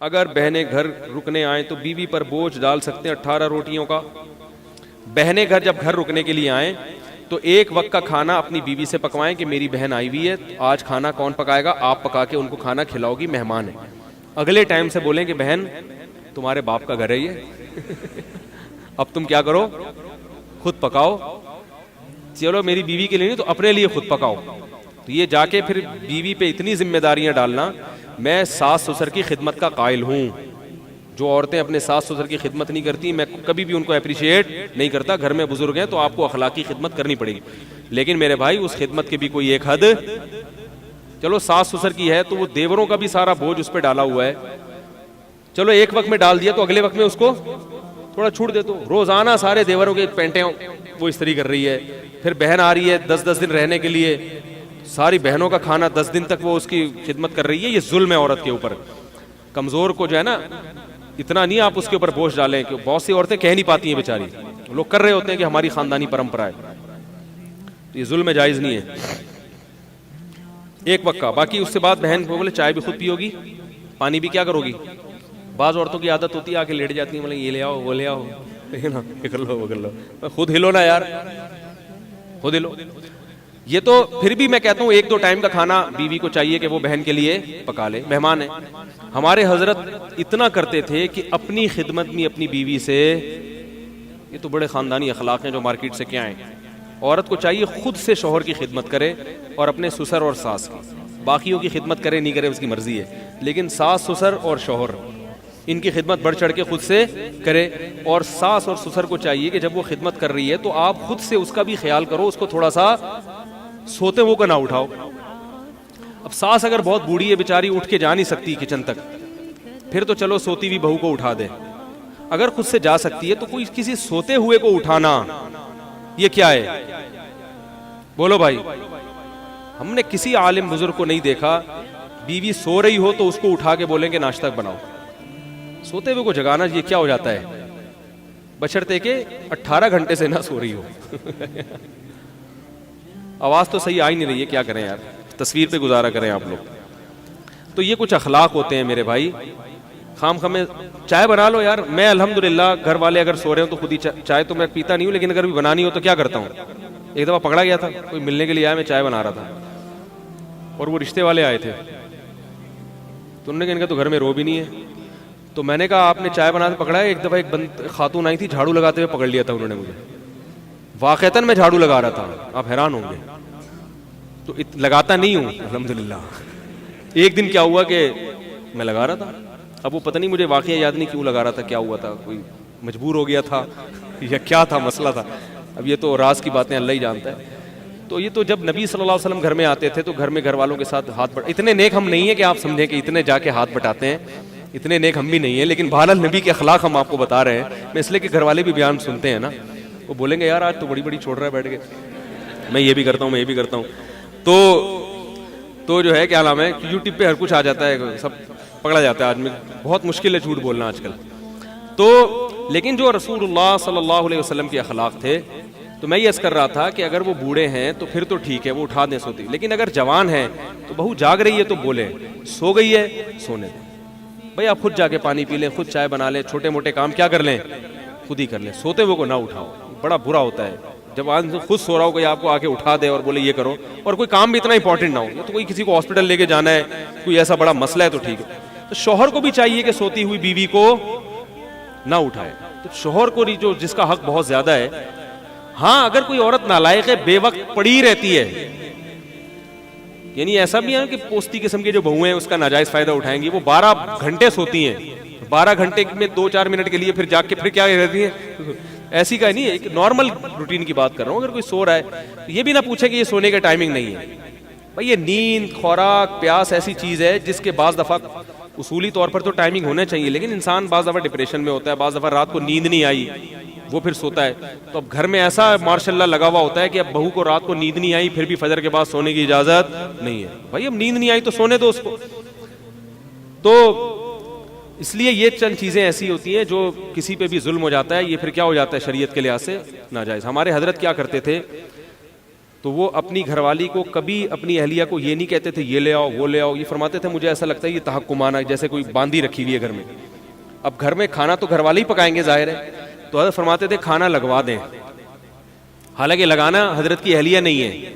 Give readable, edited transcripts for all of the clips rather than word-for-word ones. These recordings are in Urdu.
اگر بہنیں گھر رکنے آئیں تو بیوی پر بوجھ ڈال سکتے ہیں 18 روٹیوں کا؟ بہنیں جب گھر رکنے کے لیے آئیں تو ایک وقت کا کھانا اپنی بیوی سے پکوائیں کہ میری بہن آئی ہوئی ہے، آج کھانا کون پکائے گا؟ آپ پکا کے ان کو کھانا کھلاؤ گی، مہمان ہے۔ اگلے ٹائم سے بولیں کہ بہن تمہارے باپ کا گھر ہے یہ، اب تم کیا کرو، خود پکاؤ۔ چلو میری بیوی کے لیے نہیں تو اپنے لیے خود پکاؤ۔ تو یہ جا کے پھر بیوی پہ اتنی ذمہ داریاں ڈالنا۔ میں ساس سسر کی خدمت کا قائل ہوں، جو عورتیں اپنے ساس سسر کی خدمت نہیں کرتی میں کبھی بھی ان کو اپریشیٹ نہیں کرتا۔ گھر میں بزرگ ہیں تو آپ کو اخلاقی خدمت کرنی پڑے گی، لیکن میرے بھائی اس خدمت کی بھی کوئی ایک حد۔ چلو ساس سسر کی ہے تو وہ دیوروں کا بھی سارا بوجھ اس پہ ڈالا ہوا ہے، چلو ایک وقت میں ڈال دیا تو اگلے وقت میں اس کو تھوڑا چھوٹ دے دو۔ روزانہ سارے دیوروں کے پینٹیں وہ استری کر رہی ہے، پھر بہن آ رہی ہے 10 دن رہنے کے لیے، ساری بہنوں کا کھانا 10 دن تک وہ اس کی خدمت کر رہی ہے۔ یہ ظلم ہے عورت کے اوپر۔ کمزور کو جو ہے نا اتنا نہیں آپ اس کے اوپر بوجھ ڈالیں، کہ بہت سی عورتیں کہہ نہیں پاتی ہیں بیچاری، لوگ کر رہے ہوتے ہیں کہ ہماری خاندانی پرمپرا ہے، یہ ظلم جائز نہیں ہے۔ ایک وقت کا، باقی اس سے بعد بہن کو بولے چائے بھی خود پیو گی، پانی بھی کیا کرو گی۔ بعض عورتوں کی عادت ہوتی ہے آ کے لیٹ جاتی ہیں، بولے یہ لے آؤ وہ لے آؤ، یہ کر لو وہ کر لو، خود ہلو نا یار، خود ہلو۔ یہ تو پھر بھی میں کہتا ہوں 1-2 ٹائم کا کھانا بیوی کو چاہیے کہ وہ بہن کے لیے پکا لے، مہمان ہے۔ ہمارے حضرت اتنا کرتے تھے کہ اپنی خدمت میں اپنی بیوی سے، یہ تو بڑے خاندانی اخلاق ہیں جو مارکیٹ سے کیا ہیں۔ عورت کو چاہیے خود سے شوہر کی خدمت کرے اور اپنے سسر اور ساس کی، باقیوں کی خدمت کرے نہیں کرے اس کی مرضی ہے، لیکن ساس سسر اور شوہر ان کی خدمت بڑھ چڑھ کے خود سے کرے۔ اور ساس اور سسر کو چاہیے کہ جب وہ خدمت کر رہی ہے تو آپ خود سے اس کا بھی خیال کرو، اس کو تھوڑا سا سوتے وہ کا نہ اٹھاؤ۔ اب ساس اگر بہت بوڑھی ہے بیچاری، اٹھ کے جا نہیں سکتی کچن تک، پھر تو چلو سوتی ہوئی بہو کو اٹھا دے۔ اگر خود سے جا سکتی ہے تو کوئی کسی سوتے ہوئے کو اٹھانا یہ کیا ہے؟ بولو بھائی، ہم نے کسی عالم بزرگ کو نہیں دیکھا بیوی سو رہی ہو تو اس کو اٹھا کے بولیں کہ ناشتہ بناؤ۔ سوتے ہوئے کو جگانا یہ کیا ہو جاتا ہے؟ بشرطے کہ 18 گھنٹے سے نہ سو رہی ہو۔ آواز تو صحیح آ ہی نہیں رہی ہے، کیا کریں یار، تصویر پہ گزارا کریں آپ لوگ۔ تو یہ کچھ اخلاق ہوتے ہیں میرے بھائی۔ خام خامے چائے بنا لو یار، میں الحمدللہ گھر والے اگر سو رہے ہوں تو خود ہی چائے تو میں پیتا نہیں ہوں، لیکن اگر بھی بنانی ہو تو کیا کرتا ہوں، ایک دفعہ پکڑا گیا تھا، کوئی ملنے کے لیے آیا، میں چائے بنا رہا تھا اور وہ رشتے والے آئے تھے، تو انہوں نے کہا ان کا تو گھر میں رو بھی نہیں ہے۔ تو میں نے کہا آپ نے چائے بنا کے پکڑا ہے؟ ایک دفعہ ایک خاتون آئی تھی، جھاڑو لگاتے ہوئے پکڑ لیا تھا انہوں نے مجھے، واقعتاً میں جھاڑو لگا رہا تھا، آپ حیران ہوں گے، تو لگاتا نہیں ہوں الحمدللہ۔ ایک دن کیا ہوا کہ میں لگا رہا تھا، اب وہ پتہ نہیں مجھے واقعہ یاد نہیں کیوں لگا رہا تھا، کیا ہوا تھا، کوئی مجبور ہو گیا تھا یا کیا تھا مسئلہ تھا، اب یہ تو راز کی باتیں اللہ ہی جانتا ہے۔ تو یہ تو جب نبی صلی اللہ علیہ وسلم گھر میں آتے تھے تو گھر میں گھر والوں کے ساتھ ہاتھ بٹ، اتنے نیک ہم نہیں ہیں کہ آپ سمجھیں کہ اتنے جا کے ہاتھ بٹاتے ہیں، اتنے نیک ہم بھی نہیں ہیں، لیکن بہرحال نبی کے اخلاق ہم آپ کو بتا رہے ہیں۔ میں اس لیے کہ گھر والے بھی بیان سنتے ہیں نا، وہ بولیں گے یار آج تو بڑی بڑی چھوڑ رہا ہے بیٹھ کے، میں یہ بھی کرتا ہوں میں یہ بھی کرتا ہوں، تو جو ہے کیا نام ہے، یوٹیوب پہ ہر کچھ آ جاتا ہے، سب پکڑا جاتا ہے آدمی، بہت مشکل ہے جھوٹ بولنا آج کل۔ تو لیکن جو رسول اللہ صلی اللہ علیہ وسلم کے اخلاق تھے، تو میں یہ عرض کر رہا تھا کہ اگر وہ بوڑھے ہیں تو پھر تو ٹھیک ہے وہ اٹھا دیں سوتی، لیکن اگر جوان ہیں تو بہو جاگ رہی ہے تو بولے، سو گئی ہے سونے دیں بھائی، آپ خود جا کے پانی پی لیں، خود چائے بنا لیں، چھوٹے موٹے کام کیا کر لیں خود ہی کر لیں، سوتے ہوئے کو نہ اٹھاؤ، بڑا برا ہوتا ہے جب آدمی خود سو رہا ہو کوئی آپ کو آ کے اٹھا دے اور بولے یہ کرو، اور کوئی کام بھی اتنا امپورٹنٹ نہ ہو، تو کوئی کسی کو ہاسپٹل لے کے جانا ہے، کوئی ایسا بڑا مسئلہ ہے تو ٹھیک ہے۔ تو شوہر کو بھی چاہیے کہ سوتی ہوئی بیوی کو نہ اٹھائے، تو شوہر کو جو جس کا حق بہت زیادہ ہے۔ ہاں اگر کوئی عورت نالائق ہے، بے وقت پڑی رہتی ہے، یعنی ایسا بھی ہے کہ پوستی قسم کے جو بہویں ہیں اس کا ناجائز فائدہ اٹھائیں گی، وہ 12 گھنٹے سوتی ہیں، 12 گھنٹے میں 2-4 منٹ کے لیے پھر جاگ کے پھر کیا رہتی ہیں، ایسی کا نہیں ہے، ایک نارمل روٹین کی بات کر رہا ہوں۔ اگر کوئی سو رہا ہے یہ بھی نہ پوچھے کہ یہ سونے کا ٹائمنگ نہیں ہے بھائی، یہ نیند، خوراک، پیاس ایسی چیز ہے جس کے بعض دفعہ اصولی طور پر تو ٹائمنگ ہونا چاہیے، لیکن انسان بعض دفعہ ڈپریشن میں ہوتا ہے، بعض دفعہ رات کو نیند نہیں آئی وہ پھر سوتا ہے، تو اب گھر میں ایسا ماشاء اللہ لگا ہوا ہوتا ہے کہ اب بہو کو رات کو نیند نہیں آئی پھر بھی فجر کے بعد سونے کی اجازت نہیں ہے بھائی، اب نیند نہیں آئی تو سونے دو اس کو۔ تو اس لیے یہ چند چیزیں ایسی ہوتی ہیں جو کسی پہ بھی ظلم ہو جاتا ہے، یہ پھر کیا ہو جاتا ہے شریعت کے لحاظ سے ناجائز۔ ہمارے حضرت کیا کرتے تھے، تو وہ اپنی گھر والی کو کبھی اپنی اہلیہ کو یہ نہیں کہتے تھے یہ لے آؤ وہ لے آؤ, یہ فرماتے تھے مجھے ایسا لگتا ہے یہ تحکمانہ جیسے کوئی باندھی رکھی ہوئی ہے گھر میں. اب گھر میں کھانا تو گھر والے ہی پکائیں گے ظاہر ہے, تو حضرت فرماتے تھے کھانا لگوا دیں. حالانکہ لگانا حضرت کی اہلیہ نہیں ہے,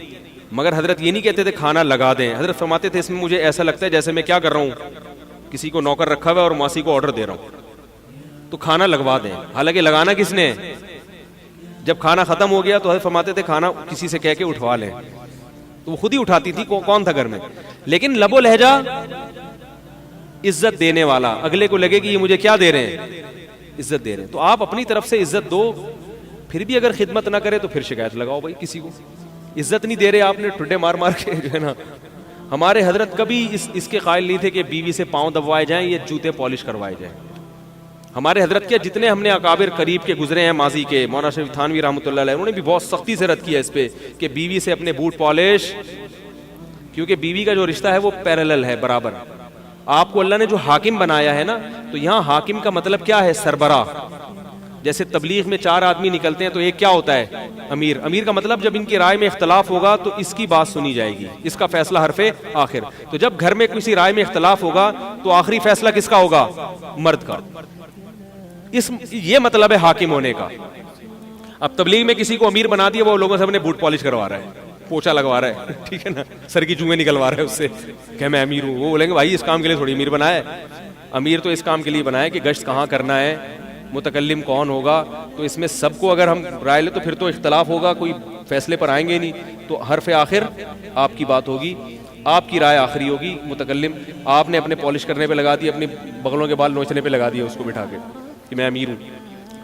مگر حضرت یہ نہیں کہتے تھے کھانا لگا دیں. حضرت فرماتے تھے اس میں مجھے ایسا لگتا ہے جیسے میں کیا کر رہا ہوں, کسی کو نوکر رکھا ہوا ہے اور ماسی کو آرڈر دے رہا ہوں, تو کھانا لگوا دیں. حالانکہ لگانا کس نے, جب کھانا ختم ہو گیا تو حضرت فرماتے تھے کھانا کسی سے کہہ کے اٹھوا لیں, تو وہ خود ہی اٹھاتی تھی, کون تھا گھر میں. لیکن لب و لہجہ عزت دینے والا, اگلے کو لگے کہ یہ مجھے کیا دے رہے ہیں, عزت دے رہے ہیں. تو آپ اپنی طرف سے عزت دو, پھر بھی اگر خدمت نہ کرے تو پھر شکایت لگاؤ بھائی کسی کو, عزت نہیں دے رہے آپ نے ٹھڈے مار مار کے جو ہے نا. ہمارے حضرت کبھی اس کے قائل نہیں تھے کہ بیوی سے پاؤں دبوائے جائیں یا جوتے پالش کروائے جائیں. ہمارے حضرت کے جتنے ہم نے اکابر قریب کے گزرے ہیں ماضی کے, مولانا شریف تھانوی رحمۃ اللہ علیہ, انہوں نے بھی بہت سختی سے رد کیا اس پہ کہ بیوی سے اپنے بوٹ پالش, کیونکہ بیوی کا جو رشتہ ہے وہ پیرالل ہے, برابر. آپ کو اللہ نے جو حاکم بنایا ہے نا, تو یہاں حاکم کا مطلب کیا ہے, سربراہ. جیسے تبلیغ میں 4 آدمی نکلتے ہیں تو ایک کیا ہوتا ہے, امیر. امیر کا مطلب جب ان کی رائے میں اختلاف ہوگا تو اس کی بات سنی جائے گی, اس کا فیصلہ حرف آخر. تو جب گھر میں کسی رائے میں اختلاف ہوگا تو آخری فیصلہ کس کا ہوگا, مرد کا. یہ مطلب ہے حاکم ہونے کا. اب تبلیغ میں کسی کو امیر بنا دیا, وہ لوگوں سے اپنے بوٹ پالش کروا رہا ہے, پوچھا لگوا رہا ہے, ٹھیک ہے نا, سر کی چونگیں نکلوا رہا ہے اس سے کہ میں امیر ہوں. وہ بولیں گے بھائی اس کام کے لیے تھوڑی امیر بنایا ہے, امیر تو اس کام کے لیے بنایا ہے کہ گشت کہاں کرنا ہے, متکلم کون ہوگا. تو اس میں سب کو اگر ہم رائے لیں تو پھر تو اختلاف ہوگا, کوئی فیصلے پر آئیں گے نہیں. تو حرف آخر آپ کی بات ہوگی, آپ کی رائے آخری ہوگی. متکلم آپ نے اپنے پالش کرنے پہ لگا دی, اپنی بغلوں کے بال نوچنے پہ لگا دیا اس کو بٹھا کے کہ میں امیر ہوں.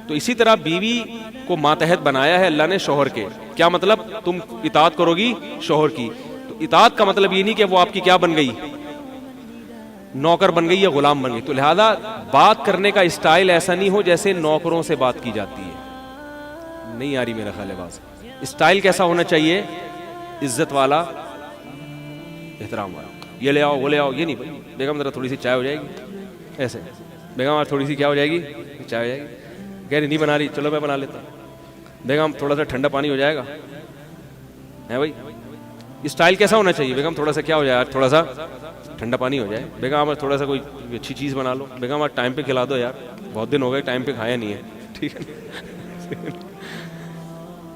تو اسی طرح بیوی کو ماتحت بنایا ہے اللہ نے شوہر کے. کیا مطلب, تم اطاعت کرو گی شوہر کی. تو اطاعت کا مطلب یہ نہیں کہ وہ آپ کی کیا بن گئی, نوکر بن گئی یا غلام بن گئی. تو لہذا بات کرنے کا اسٹائل ایسا نہیں ہو جیسے نوکروں سے بات کی جاتی ہے. نہیں آ رہی میرا خیال ہے بات. اسٹائل کیسا ہونا چاہیے, عزت والا, احترام والا. یہ لے آؤ وہ لے آؤ, یہ نہیں. بھائی بیگم ذرا تھوڑی سی چائے ہو جائے گی, ایسے بیگم تھوڑی سی کیا ہو جائے گی, چائے ہو جائے گی. کہہ رہی نہیں بنا رہی, چلو میں بنا لیتا ہوں. بیگم تھوڑا سا ٹھنڈا پانی ہو جائے گا, ہے بھائی. اسٹائل کیسا ہونا چاہیے, بیگم تھوڑا سا کیا ہو جائے, تھوڑا سا ٹھنڈا پانی ہو جائے. بیگم آپ تھوڑا سا کوئی اچھی چیز بنا لو. بیگم آپ ٹائم پہ کھلا دو یار, بہت دن ہو گئے ٹائم پہ کھایا نہیں ہے, ٹھیک ہے.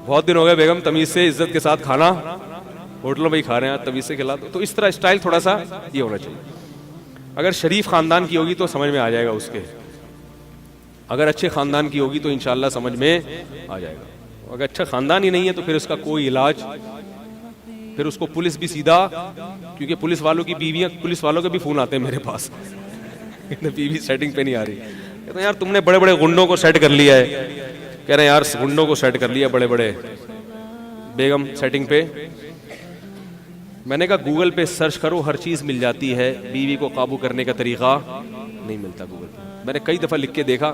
بہت دن ہو گئے بیگم, تمیز سے عزت کے ساتھ کھانا ہوٹلوں میں ہی کھا رہے ہیں, تمیز سے کھلا دو. تو اس طرح اسٹائل تھوڑا سا یہ ہونا چاہیے. اگر شریف خاندان کی ہوگی تو سمجھ میں آ جائے گا اس کے, اگر اچھے خاندان کی ہوگی تو انشاءاللہ سمجھ میں آ جائے گا. اگر اچھا خاندان ہی نہیں ہے تو پھر اس کا کوئی علاج, پھر اس کو پولیس بھی سیدھا, کیونکہ پولیس والوں کی بیویاں, پولیس والوں کے بھی فون آتے ہیں میرے پاس, بیوی سیٹنگ پہ نہیں آ رہی. کہتے ہیں یار تم نے بڑے بڑے گنڈوں کو سیٹ کر لیا ہے. کہہ رہے ہیں یار گنڈوں کو سیٹ کر لیا بڑے بڑے, بیگم سیٹنگ پہ. میں نے کہا گوگل پہ سرچ کرو, ہر چیز مل جاتی ہے, بیوی کو قابو کرنے کا طریقہ نہیں ملتا گوگل پہ. میں نے کئی دفعہ لکھ کے دیکھا,